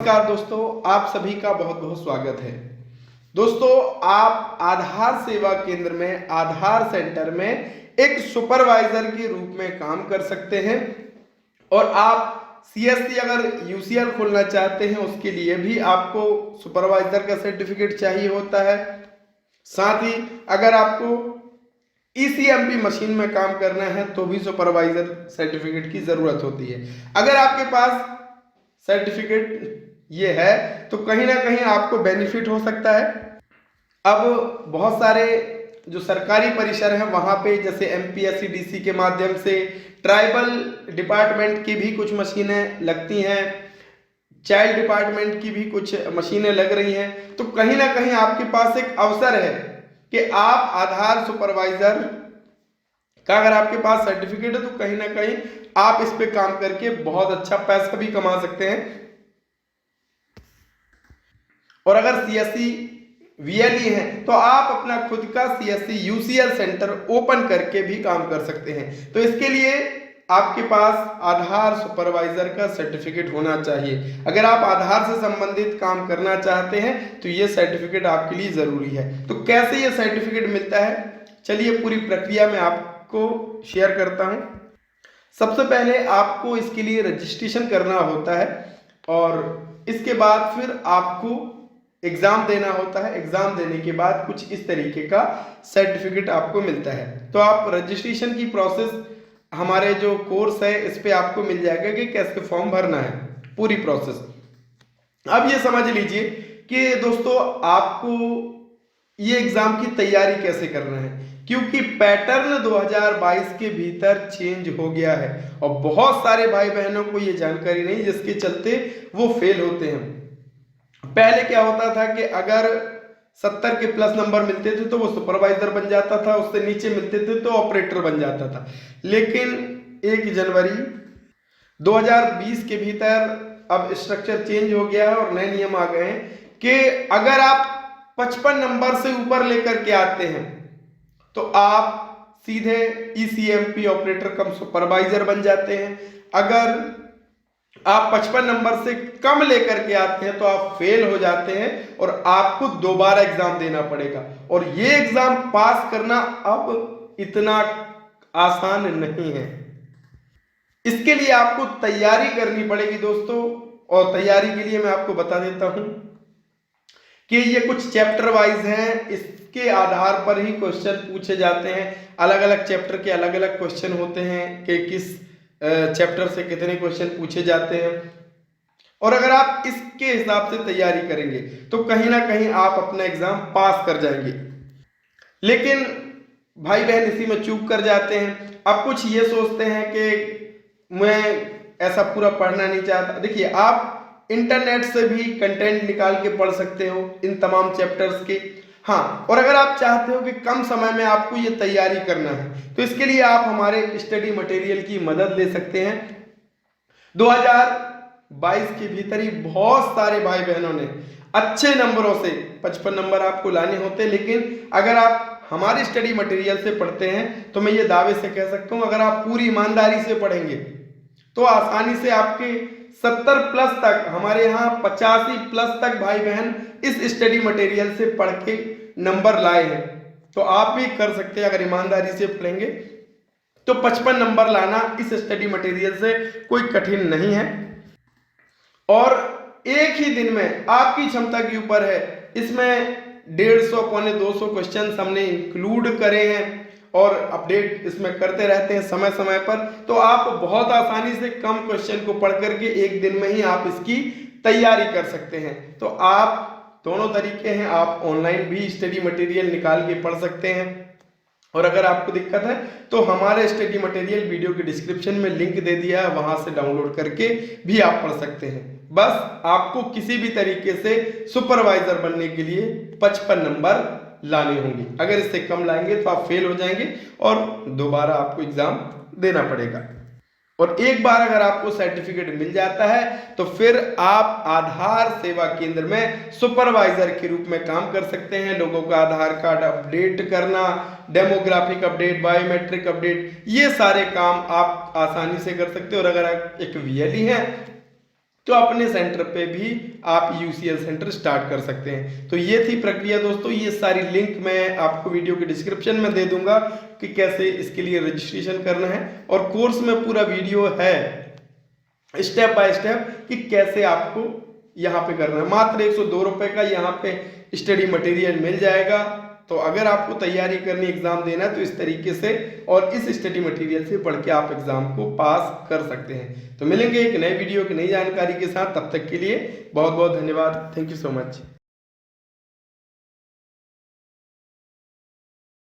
नमस्कार दोस्तों, आप सभी का बहुत बहुत स्वागत है। दोस्तों, आप आधार सेवा केंद्र में, आधार सेंटर में एक सुपरवाइजर के रूप में काम कर सकते हैं और आप सीएससी अगर यूसीएल खोलना चाहते हैं उसके लिए भी आपको सुपरवाइजर का सर्टिफिकेट चाहिए होता है। साथ ही अगर आपको ईसीएमपी मशीन में काम करना है तो भी सुपरवाइजर सर्टिफिकेट की जरूरत होती है। अगर आपके पास सर्टिफिकेट ये है तो कहीं ना कहीं आपको बेनिफिट हो सकता है। अब बहुत सारे जो सरकारी परिसर हैं वहां पे जैसे एमपीएससी के माध्यम से ट्राइबल डिपार्टमेंट की भी कुछ मशीनें लगती हैं, चाइल्ड डिपार्टमेंट की भी कुछ मशीनें लग रही हैं, तो कहीं ना कहीं आपके पास एक अवसर है कि आप आधार सुपरवाइजर का अगर आपके पास सर्टिफिकेट है तो कहीं ना कहीं आप इस पे काम करके बहुत अच्छा पैसा भी कमा सकते हैं। और अगर सीएससी वीएलई है तो आप अपना खुद का सीएससी यूसीएल सेंटर ओपन करके भी काम कर सकते हैं। तो इसके लिए आपके पास आधार सुपरवाइजर का सर्टिफिकेट होना चाहिए। अगर आप आधार से संबंधित काम करना चाहते हैं तो ये सर्टिफिकेट आपके लिए जरूरी है। तो कैसे ये सर्टिफिकेट मिलता है, चलिए पूरी प्रक्रिया में आपको शेयर करता हूं। सबसे पहले आपको इसके लिए रजिस्ट्रेशन करना होता है और इसके बाद फिर आपको एग्जाम देना होता है। एग्जाम देने के बाद कुछ इस तरीके का सर्टिफिकेट आपको मिलता है। तो आप रजिस्ट्रेशन की प्रोसेस हमारे जो कोर्स है इस पे आपको मिल जाएगा कि कैसे फॉर्म भरना है, पूरी प्रोसेस। अब ये समझ लीजिए कि दोस्तों आपको ये एग्जाम की तैयारी कैसे करना है, क्योंकि पैटर्न 2022 के भीतर चेंज हो गया है और बहुत सारे भाई बहनों को ये जानकारी नहीं, जिसके चलते वो फेल होते हैं। पहले क्या होता था कि अगर 70 के प्लस नंबर मिलते थे तो वो सुपरवाइजर बन जाता था, उससे नीचे मिलते थे तो ऑपरेटर बन जाता था। लेकिन 1 जनवरी 2020 के भीतर अब स्ट्रक्चर चेंज हो गया है और नए नियम आ गए हैं कि अगर आप 55 नंबर से ऊपर लेकर के आते हैं तो आप सीधे ईसीएमपी ऑपरेटर कम सुपरवाइजर बन जाते हैं। अगर आप 55 नंबर से कम लेकर के आते हैं तो आप फेल हो जाते हैं और आपको दोबारा एग्जाम देना पड़ेगा। और ये एग्जाम पास करना अब इतना आसान नहीं है। इसके लिए आपको तैयारी करनी पड़ेगी दोस्तों, और तैयारी के लिए मैं आपको बता देता हूं कि ये कुछ चैप्टर वाइज हैं, इसके आधार पर ही क्वेश्चन पूछे जाते हैं। अलग अलग चैप्टर के अलग अलग क्वेश्चन होते हैं कि किस चैप्टर से कितने क्वेश्चन पूछे जाते हैं। और अगर आप इसके हिसाब से तैयारी करेंगे तो कहीं ना कहीं आप अपना एग्जाम पास कर जाएंगे। लेकिन भाई बहन इसी में चूक कर जाते हैं। अब कुछ ये सोचते हैं कि मैं ऐसा पूरा पढ़ना नहीं चाहता। देखिए, आप इंटरनेट से भी कंटेंट निकाल के पढ़ सकते हो इन तमाम चैप्टर्स के। हाँ, और अगर आप चाहते हो कि कम समय में आपको ये तैयारी करना है तो इसके लिए आप हमारे स्टडी मटेरियल की मदद ले सकते हैं। 2022 के भीतर ही बहुत सारे भाई बहनों ने अच्छे नंबरों से 55 नंबर आपको लाने होते, लेकिन अगर आप हमारे स्टडी मटेरियल से पढ़ते हैं तो मैं ये दावे से कह सकता हूं, अगर आप पूरी ईमानदारी से पढ़ेंगे तो आसानी से आपके 70 प्लस तक, हमारे यहाँ 85 प्लस तक भाई बहन इस स्टडी मटेरियल से पढ़ के नंबर लाए हैं। तो आप भी कर सकते हैं, अगर ईमानदारी से पढ़ेंगे तो 55 नंबर लाना इस स्टडी मटेरियल से कोई कठिन नहीं है। और एक ही दिन में आपकी क्षमता के ऊपर है। इसमें 150 पौने 200 क्वेश्चन हमने इंक्लूड करे हैं और अपडेट इसमें करते रहते हैं समय समय पर। तो आप बहुत आसानी से कम क्वेश्चन को पढ़ करके एक दिन में ही आप इसकी तैयारी कर सकते हैं। तो आप दोनों तरीके हैं, आप ऑनलाइन भी स्टडी मटेरियल निकाल के पढ़ सकते हैं, और अगर आपको दिक्कत है तो हमारे स्टडी मटेरियल वीडियो के डिस्क्रिप्शन में लिंक दे दिया है, वहां से डाउनलोड करके भी आप पढ़ सकते हैं। बस आपको किसी भी तरीके से सुपरवाइजर बनने के लिए 55 नंबर लाने होंगे। अगर इससे कम लाएंगे तो आप फेल हो जाएंगे और दोबारा आपको एग्जाम देना पड़ेगा। और एक बार अगर आपको सर्टिफिकेट मिल जाता है तो फिर आप आधार सेवा केंद्र में सुपरवाइजर के रूप में काम कर सकते हैं। लोगों का आधार कार्ड अपडेट करना, डेमोग्राफिक अपडेट, बायोमेट्रिक अपडेट, ये सारे काम आप आसानी से कर सकते हो। और अगर आप एक वीएलई हैं तो अपने सेंटर पे भी आप यूसीएल सेंटर स्टार्ट कर सकते हैं। तो ये थी प्रक्रिया दोस्तों। ये सारी लिंक मैं आपको वीडियो के डिस्क्रिप्शन में दे दूंगा कि कैसे इसके लिए रजिस्ट्रेशन करना है, और कोर्स में पूरा वीडियो है स्टेप बाय स्टेप कि कैसे आपको यहाँ पे करना है। मात्र 102 रुपए का यहाँ पे स्टडी मटेरियल मिल जाएगा। तो अगर आपको तैयारी करनी, एग्जाम देना है, तो इस तरीके से और इस स्टडी मटेरियल से पढ़ के आप एग्जाम को पास कर सकते हैं। तो मिलेंगे एक नए वीडियो की नई जानकारी के साथ, तब तक के लिए बहुत बहुत धन्यवाद। Thank you so much.